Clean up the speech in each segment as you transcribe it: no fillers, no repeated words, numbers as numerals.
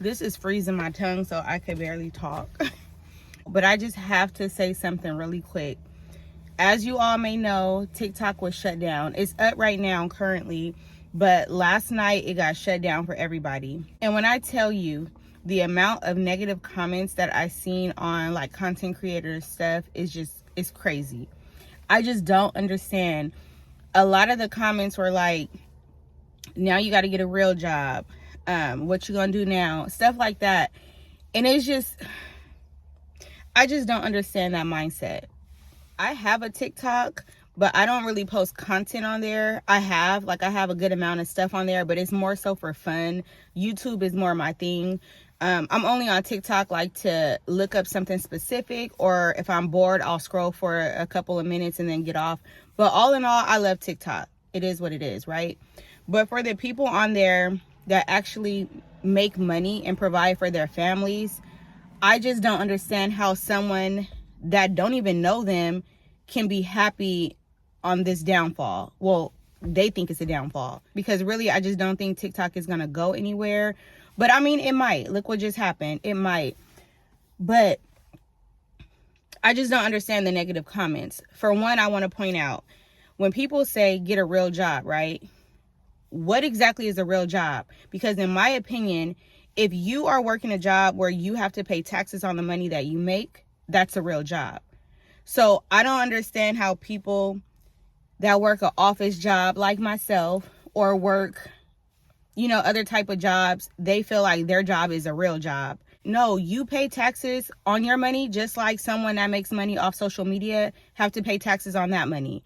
This is freezing my tongue, so I could barely talk. But I just have to say something really quick. As you all may know, TikTok was shut down. It's up right now currently, but last night it got shut down for everybody. And when I tell you the amount of negative comments that I've seen on like content creators stuff is just, it's crazy. I just don't understand. A lot of the comments were like, now you got to get a real job. What you gonna do now? Stuff like that. And it's just, I just don't understand that mindset. I have a TikTok, but I don't really post content on there. I have a good amount of stuff on there, but it's more so for fun. YouTube is more my thing. I'm only on TikTok like to look up something specific, or if I'm bored, I'll scroll for a couple of minutes and then get off. But all in all, I love TikTok. It is what it is, right? But for the people on there that actually make money and provide for their families, I just don't understand how someone that don't even know them can be happy on this downfall. Well, they think it's a downfall, because really I just don't think TikTok is gonna go anywhere. But I mean, it might. Look what just happened. It might. But I just don't understand the negative comments. For one, I want to point out, when people say get a real job, right? What exactly is a real job? Because in my opinion, if you are working a job where you have to pay taxes on the money that you make, that's a real job. So I don't understand how people that work an office job like myself, or work, other type of jobs, they feel like their job is a real job. No, you pay taxes on your money just like someone that makes money off social media have to pay taxes on that money.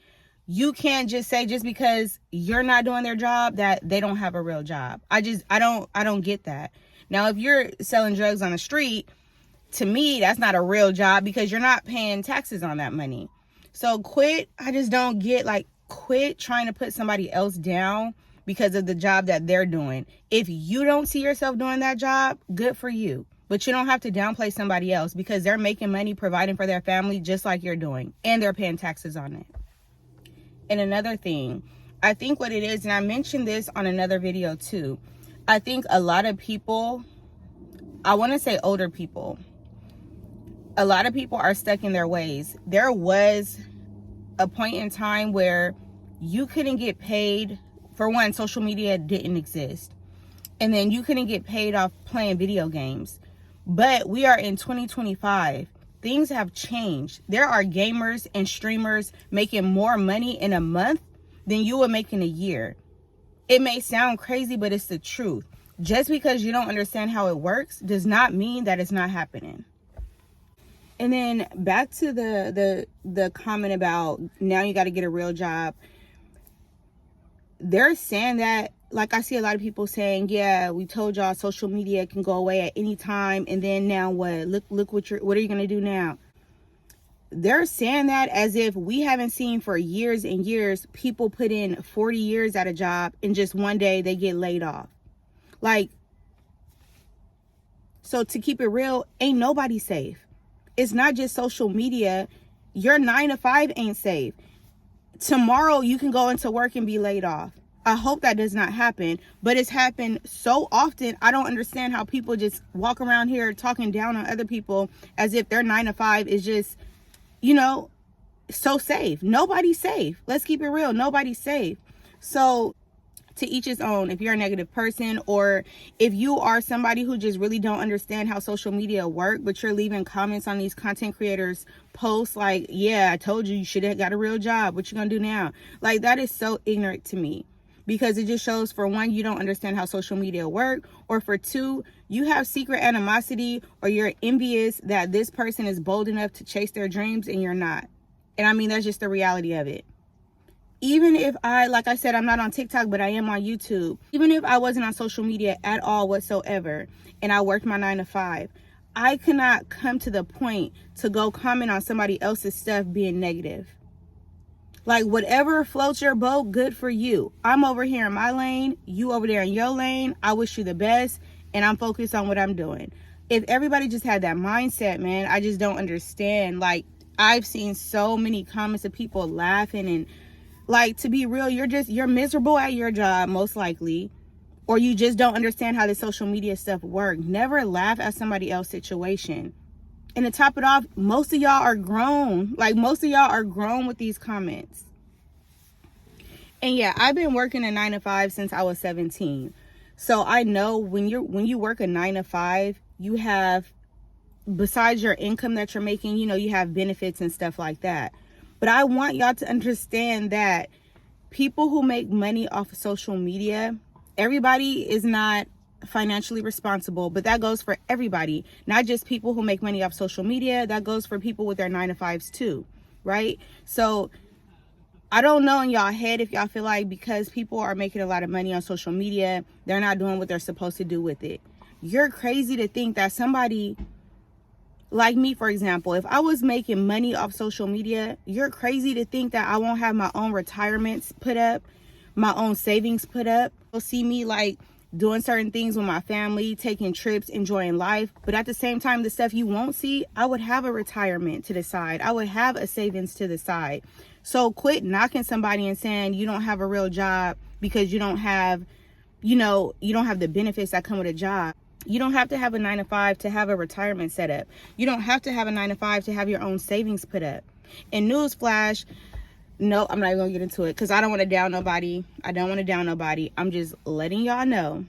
You can't just say just because you're not doing their job that they don't have a real job. I don't get that. Now, if you're selling drugs on the street, to me, that's not a real job because you're not paying taxes on that money. So quit trying to put somebody else down because of the job that they're doing. If you don't see yourself doing that job, good for you. But you don't have to downplay somebody else because they're making money providing for their family just like you're doing. And they're paying taxes on it. And another thing, I think what it is, and I mentioned this on another video too, I think a lot of people, I want to say older people, a lot of people are stuck in their ways. There was a point in time where you couldn't get paid. For one, social media didn't exist. And then you couldn't get paid off playing video games. But we are in 2025. Things have changed. There are gamers and streamers making more money in a month than you would make in a year. It may sound crazy, but it's the truth. Just because you don't understand how it works does not mean that it's not happening. And then back to the comment about now you got to get a real job. They're saying that, like I see a lot of people saying, yeah, we told y'all social media can go away at any time. And then now what? Look what are you going to do now? They're saying that as if we haven't seen for years and years people put in 40 years at a job and just one day they get laid off. So to keep it real, ain't nobody safe. It's not just social media. Your 9 to 5 ain't safe. Tomorrow you can go into work and be laid off. I hope that does not happen, but it's happened so often. I don't understand how people just walk around here talking down on other people as if their 9 to 5 is just, so safe. Nobody's safe. Let's keep it real. Nobody's safe. So to each his own. If you're a negative person, or if you are somebody who just really don't understand how social media work, but you're leaving comments on these content creators posts like, yeah, I told you should have got a real job. What you gonna do now? Like, that is so ignorant to me, because it just shows, for one, you don't understand how social media work, or for two, you have secret animosity, or you're envious that this person is bold enough to chase their dreams and you're not. And I mean, that's just the reality of it. Even if like I said, I'm not on TikTok, but I am on YouTube. Even if I wasn't on social media at all whatsoever, and I worked my 9 to 5, I could not come to the point to go comment on somebody else's stuff being negative. Like, whatever floats your boat, good for you. I'm over here in my lane, you over there in your lane. I wish you the best, and I'm focused on what I'm doing. If everybody just had that mindset, man, I just don't understand. Like, I've seen so many comments of people laughing, and like, to be real, you're miserable at your job, most likely. or you just don't understand how the social media stuff works, never laugh at somebody else's situation. And to top it off, most of y'all are grown. Like, most of y'all are grown with these comments. And yeah, I've been working a 9 to 5 since I was 17. So I know when you work a 9 to 5, you have, besides your income that you're making, you know, you have benefits and stuff like that. But I want y'all to understand that people who make money off of social media, everybody is not financially responsible, but that goes for everybody, not just people who make money off social media. That goes for people with their 9 to 5s too, right? So I don't know in y'all head if y'all feel like because people are making a lot of money on social media, they're not doing what they're supposed to do with it. You're crazy to think that somebody like me, for example, if I was making money off social media, you're crazy to think that I won't have my own retirements put up, my own savings put up. You'll see me like doing certain things with my family, taking trips, enjoying life. But at the same time, the stuff you won't see, I would have a retirement to the side. I would have a savings to the side. So quit knocking somebody and saying you don't have a real job because you don't have, you know, you don't have the benefits that come with a job. You don't have to have a 9 to 5 to have a retirement set up. You don't have to have a 9 to 5 to have your own savings put up. And newsflash, no, I'm not even gonna get into it because I don't want to down nobody. I'm just letting y'all know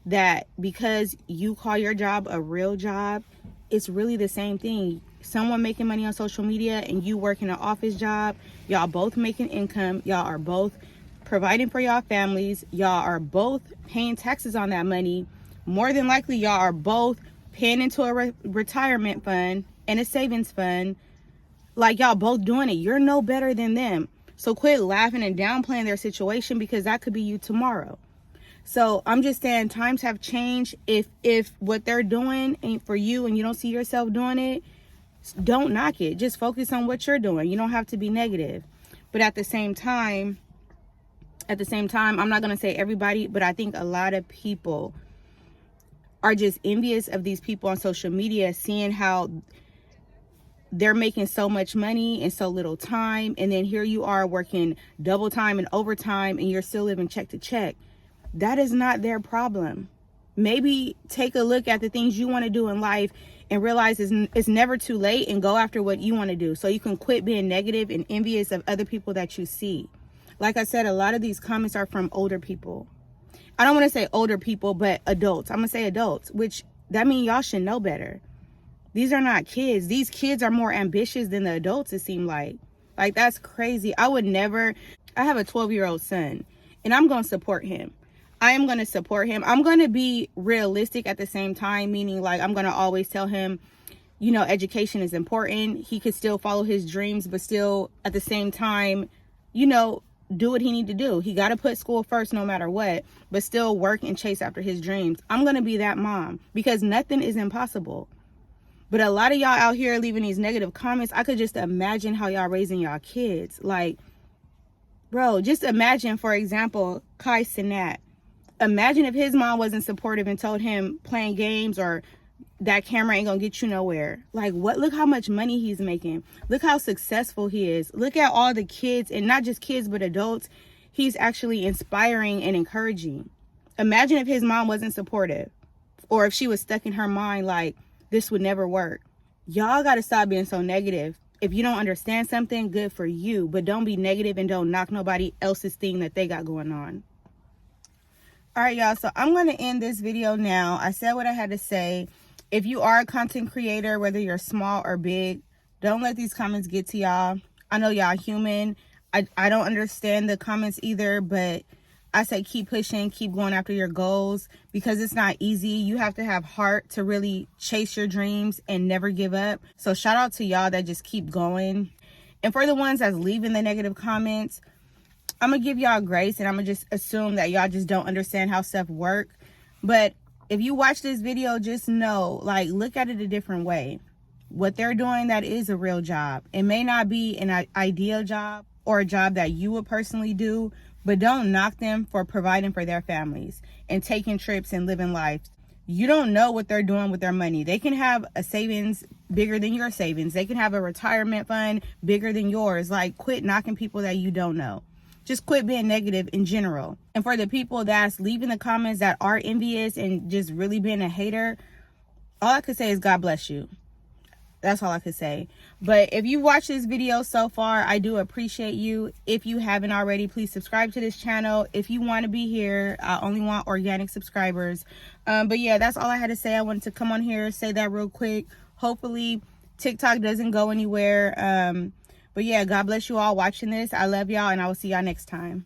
that because you call your job a real job, it's really the same thing. Someone making money on social media and you working an office job, y'all both making income, y'all are both providing for y'all families, y'all are both paying taxes on that money. More than likely, y'all are both paying into a retirement fund and a savings fund. Like, y'all both doing it. You're no better than them. So quit laughing and downplaying their situation because that could be you tomorrow. So I'm just saying times have changed. If what they're doing ain't for you and you don't see yourself doing it, don't knock it. Just focus on what you're doing. You don't have to be negative. But at the same time, I'm not going to say everybody, but I think a lot of people are just envious of these people on social media, seeing how they're making so much money in so little time. And then here you are working double time and overtime and you're still living check to check. That is not their problem. Maybe take a look at the things you want to do in life and realize it's never too late and go after what you want to do so you can quit being negative and envious of other people that you see. Like I said, a lot of these comments are from older people. I don't want to say older people, but adults. I'm going to say adults, which that means y'all should know better. These are not kids. These kids are more ambitious than the adults, it seems like. Like, that's crazy. I have a 12-year-old son, and I'm going to support him. I am going to support him. I'm going to be realistic at the same time, meaning like I'm going to always tell him, you know, education is important. He could still follow his dreams, but still at the same time, you know, do what he need to do. He got to put school first no matter what, but still work and chase after his dreams. I'm going to be that mom because nothing is impossible. But a lot of y'all out here leaving these negative comments, I could just imagine how y'all raising y'all kids. Like, bro, just imagine, for example, Kai Cenat. Imagine if his mom wasn't supportive and told him playing games or that camera ain't gonna get you nowhere. Like, what? Look how much money he's making. Look how successful he is. Look at all the kids, and not just kids, but adults, he's actually inspiring and encouraging. Imagine if his mom wasn't supportive, or if she was stuck in her mind like, this would never work. Y'all gotta stop being so negative. If you don't understand something, good for you, but don't be negative and don't knock nobody else's thing that they got going on. All right, y'all, so I'm going to end this video now. I said what I had to say. If you are a content creator, whether you're small or big, don't let these comments get to y'all. I know y'all human. I don't understand the comments either, but I say keep pushing, keep going after your goals because it's not easy. You have to have heart to really chase your dreams and never give up. So shout out to y'all that just keep going. And for the ones that's leaving the negative comments, I'm going to give y'all grace and I'm going to just assume that y'all just don't understand how stuff work. But if you watch this video, just know, like, look at it a different way. What they're doing, that is a real job. It may not be an ideal job or a job that you would personally do, but don't knock them for providing for their families and taking trips and living life. You don't know what they're doing with their money. They can have a savings bigger than your savings. They can have a retirement fund bigger than yours. Like, quit knocking people that you don't know. just quit being negative in general. And for the people that's leaving the comments that are envious and just really being a hater, all I could say is God bless you. That's all I could say. But if you watched this video so far, I do appreciate you. If you haven't already, please subscribe to this channel. If you want to be here, I only want organic subscribers. But yeah, that's all I had to say. I wanted to come on here, say that real quick. Hopefully TikTok doesn't go anywhere. But yeah, God bless you all watching this. I love y'all, and I will see y'all next time.